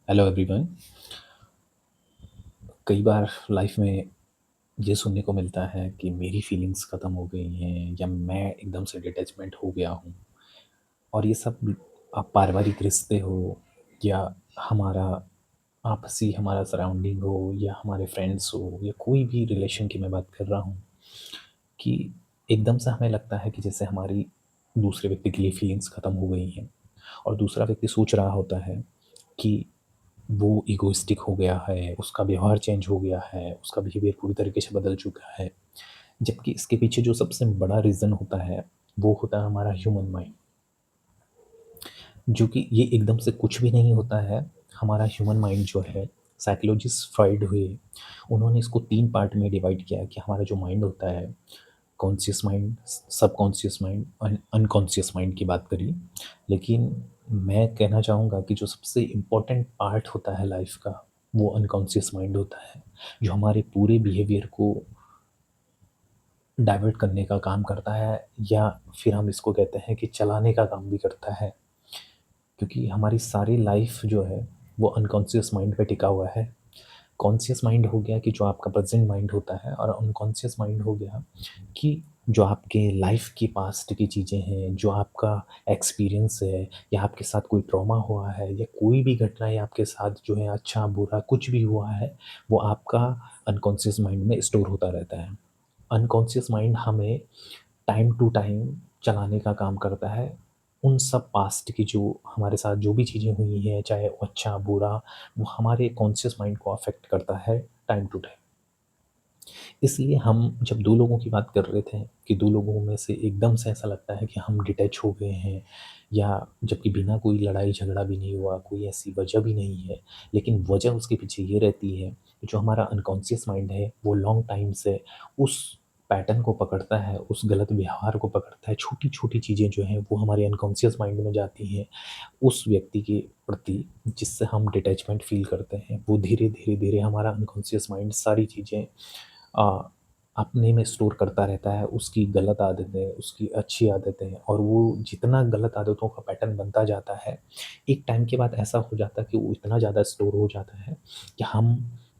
Hello everyone. कई बार life में ये सुनने को मिलता है कि मेरी फीलिंग्स ख़त्म हो गई हैं या मैं एकदम से डिटैचमेंट हो गया हूँ। और ये सब आप पारिवारिक रिश्ते हो या हमारा आपसी हमारा सराउंडिंग हो या हमारे फ्रेंड्स हो या कोई भी रिलेशन की मैं बात कर रहा हूँ कि एकदम से हमें लगता है कि जैसे हमारी दूसरे व्यक्ति के लिए फीलिंग्स ख़त्म हो गई हैं और दूसरा व्यक्ति सोच रहा होता है कि वो इगोइस्टिक हो गया है, उसका व्यवहार चेंज हो गया है, उसका बिहेवियर पूरी तरीके से बदल चुका है। जबकि इसके पीछे जो सबसे बड़ा रीज़न होता है, वो होता है हमारा ह्यूमन माइंड, जो कि ये एकदम से कुछ भी नहीं होता है। हमारा ह्यूमन माइंड जो है, साइकोलॉजिस्ट फ्रॉइड हुए, उन्होंने इसको 3 पार्ट में डिवाइड किया है कि हमारा जो माइंड होता है, कॉन्शियस माइंड, सबकॉन्शियस माइंड और अनकॉन्शियस माइंड की बात करी। लेकिन मैं कहना चाहूँगा कि जो सबसे इम्पोर्टेंट पार्ट होता है लाइफ का, वो अनकॉन्शियस माइंड होता है, जो हमारे पूरे बिहेवियर को डाइवर्ट करने का काम करता है या फिर हम इसको कहते हैं कि चलाने का काम भी करता है। क्योंकि हमारी सारी लाइफ जो है, वो अनकॉन्शियस माइंड पे टिका हुआ है। कॉन्शियस माइंड हो गया कि जो आपका प्रेजेंट माइंड होता है, और अनकॉन्शियस माइंड हो गया कि जो आपके लाइफ की पास्ट की चीज़ें हैं, जो आपका एक्सपीरियंस है या आपके साथ कोई ट्रॉमा हुआ है या कोई भी घटनाएँ आपके साथ जो है अच्छा बुरा कुछ भी हुआ है, वो आपका अनकॉन्शियस माइंड में स्टोर होता रहता है। अनकॉन्शियस माइंड हमें टाइम टू टाइम चलाने का काम करता है। उन सब पास्ट की जो हमारे साथ जो भी चीज़ें हुई हैं, चाहे वो अच्छा बुरा, वो हमारे कॉन्शियस माइंड को अफेक्ट करता है टाइम टू टाइम। इसलिए हम जब 2 लोगों की बात कर रहे थे कि 2 लोगों में से एकदम से ऐसा लगता है कि हम डिटैच हो गए हैं, या जबकि बिना कोई लड़ाई झगड़ा भी नहीं हुआ, कोई ऐसी वजह भी नहीं है, लेकिन वजह उसके पीछे ये रहती है कि जो हमारा अनकॉन्शियस माइंड है, वो लॉन्ग टाइम से उस पैटर्न को पकड़ता है, उस गलत व्यवहार को पकड़ता है। छोटी-छोटी चीज़ें जो हैं, वो हमारे अनकॉन्शियस माइंड में जाती हैं उस व्यक्ति के प्रति जिससे हम डिटैचमेंट फ़ील करते हैं। वो धीरे-धीरे हमारा अनकॉन्शियस माइंड सारी चीज़ें अ, अपने में स्टोर करता रहता है, उसकी गलत आदतें, उसकी अच्छी आदतें, और वो जितना गलत आदतों का पैटर्न बनता जाता है, एक टाइम के बाद ऐसा हो जाता है कि वो इतना ज़्यादा स्टोर हो जाता है कि हम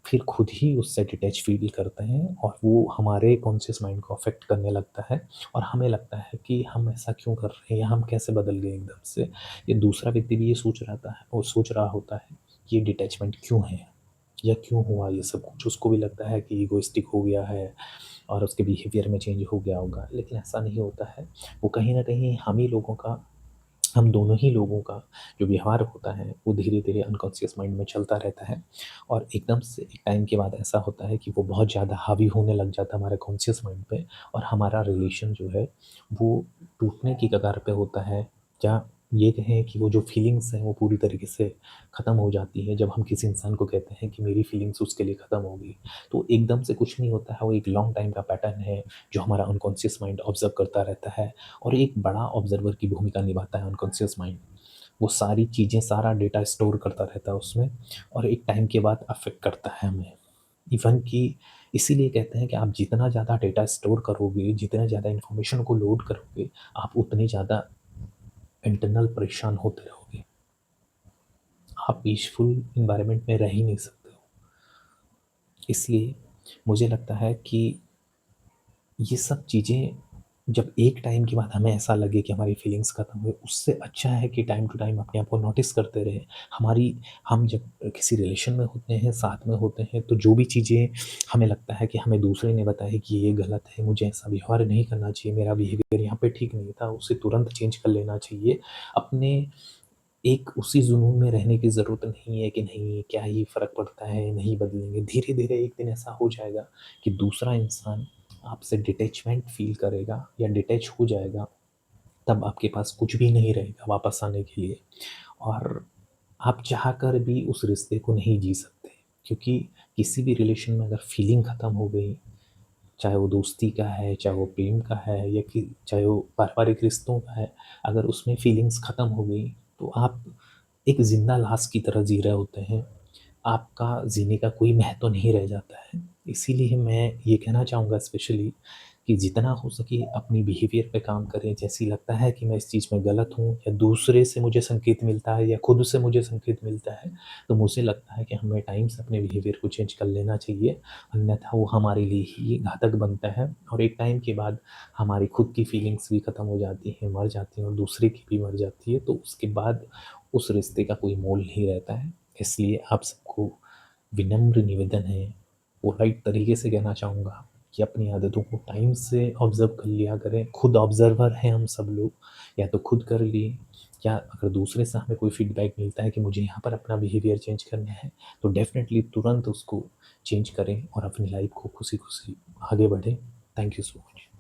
फिर खुद ही उससे डिटैच फ़ील करते हैं और वो हमारे कॉन्शियस माइंड को अफ़ेक्ट करने लगता है। और हमें लगता है कि हम ऐसा क्यों कर रहे हैं या हम कैसे बदल गए एकदम से। ये दूसरा व्यक्ति भी ये सोच रहता है और सोच रहा होता है कि ये डिटैचमेंट क्यों है? या क्यों हुआ ये सब कुछ? उसको भी लगता है कि इगोइस्टिक हो गया है और उसके बिहेवियर में चेंज हो गया होगा, लेकिन ऐसा नहीं होता है। वो कहीं न कहीं हम दोनों ही लोगों का जो व्यवहार होता है, वो धीरे-धीरे अनकॉन्शियस माइंड में चलता रहता है, और एकदम से एक टाइम के बाद ऐसा होता है कि वो बहुत ज़्यादा हावी होने लग जाता है हमारे कॉन्शियस माइंड पे, और हमारा रिलेशन जो है, वो टूटने की कगार पे होता है। या ये कहें कि वो जो फीलिंग्स हैं, वो पूरी तरीके से ख़त्म हो जाती है जब हम किसी इंसान को कहते हैं कि मेरी फीलिंग्स उसके लिए ख़त्म हो गई। तो एकदम से कुछ नहीं होता है, वो एक लॉन्ग टाइम का पैटर्न है, जो हमारा अनकॉन्शियस माइंड ऑब्ज़र्व करता रहता है, और एक बड़ा ऑब्ज़र्वर की भूमिका निभाता है अनकॉन्शियस माइंड। वो सारी चीज़ें, सारा डेटा स्टोर करता रहता है उसमें, और एक टाइम के बाद अफ़ेक्ट करता है हमें। इवन कि इसीलिए कहते हैं कि आप जितना ज़्यादा डेटा स्टोर करोगे, जितना ज़्यादा इन्फॉर्मेशन को लोड करोगे, आप उतने ज़्यादा इंटरनल परेशान होते रहोगे। आप पीसफुल एनवायरनमेंट में रह ही नहीं सकते हो। इसलिए मुझे लगता है कि ये सब चीज़ें जब एक टाइम के बाद हमें ऐसा लगे कि हमारी फीलिंग्स ख़त्म हुई, उससे अच्छा है कि टाइम टू टाइम अपने आप को नोटिस करते रहें। हमारी हम जब किसी रिलेशन में होते हैं, साथ में होते हैं, तो जो भी चीज़ें हमें लगता है कि हमें दूसरे ने बताया कि ये गलत है, मुझे ऐसा व्यवहार नहीं करना चाहिए, मेरा बिहेवियर यहाँ पे ठीक नहीं था, उसे तुरंत चेंज कर लेना चाहिए। अपने एक उसी जुनून में रहने की ज़रूरत नहीं है कि नहीं, क्या ही फ़र्क पड़ता है, नहीं बदलेंगे। धीरे-धीरे एक दिन ऐसा हो जाएगा कि दूसरा इंसान आपसे डिटैचमेंट फ़ील करेगा या डिटैच हो जाएगा, तब आपके पास कुछ भी नहीं रहेगा वापस आने के लिए, और आप चाह कर भी उस रिश्ते को नहीं जी सकते। क्योंकि किसी भी रिलेशन में अगर फीलिंग ख़त्म हो गई, चाहे वो दोस्ती का है, चाहे वो प्रेम का है, या कि चाहे वो पारिवारिक रिश्तों का है, अगर उसमें फीलिंग्स ख़त्म हो गई, तो आप एक ज़िंदा लाश की तरह जी रहे होते हैं। आपका जीने का कोई महत्व नहीं रह जाता है। इसीलिए मैं ये कहना चाहूँगा स्पेशली कि जितना हो सके अपनी बिहेवियर पे काम करें। जैसे ही लगता है कि मैं इस चीज़ में गलत हूँ या दूसरे से मुझे संकेत मिलता है या खुद से मुझे संकेत मिलता है, तो मुझे लगता है कि हमें टाइम से अपने बिहेवियर को चेंज कर लेना चाहिए, अन्यथा वो हमारे लिए ही घातक बनता है और एक टाइम के बाद हमारी खुद की फीलिंग्स भी ख़त्म हो जाती हैं, मर जाती हैं और दूसरे की भी मर जाती है, तो उसके बाद उस रिश्ते का कोई मोल नहीं रहता है। इसलिए आप सबको विनम्र निवेदन है, पोलाइट तरीके से कहना चाहूँगा कि अपनी आदतों को टाइम से ऑब्ज़र्व कर लिया करें। खुद ऑब्ज़र्वर हैं हम सब लोग, या तो खुद कर लिए, या अगर दूसरे से हमें कोई फीडबैक मिलता है कि मुझे यहाँ पर अपना बिहेवियर चेंज करना है, तो डेफ़िनेटली तुरंत उसको चेंज करें और अपनी लाइफ़ को खुशी-खुशी आगे बढ़ें। Thank you so much.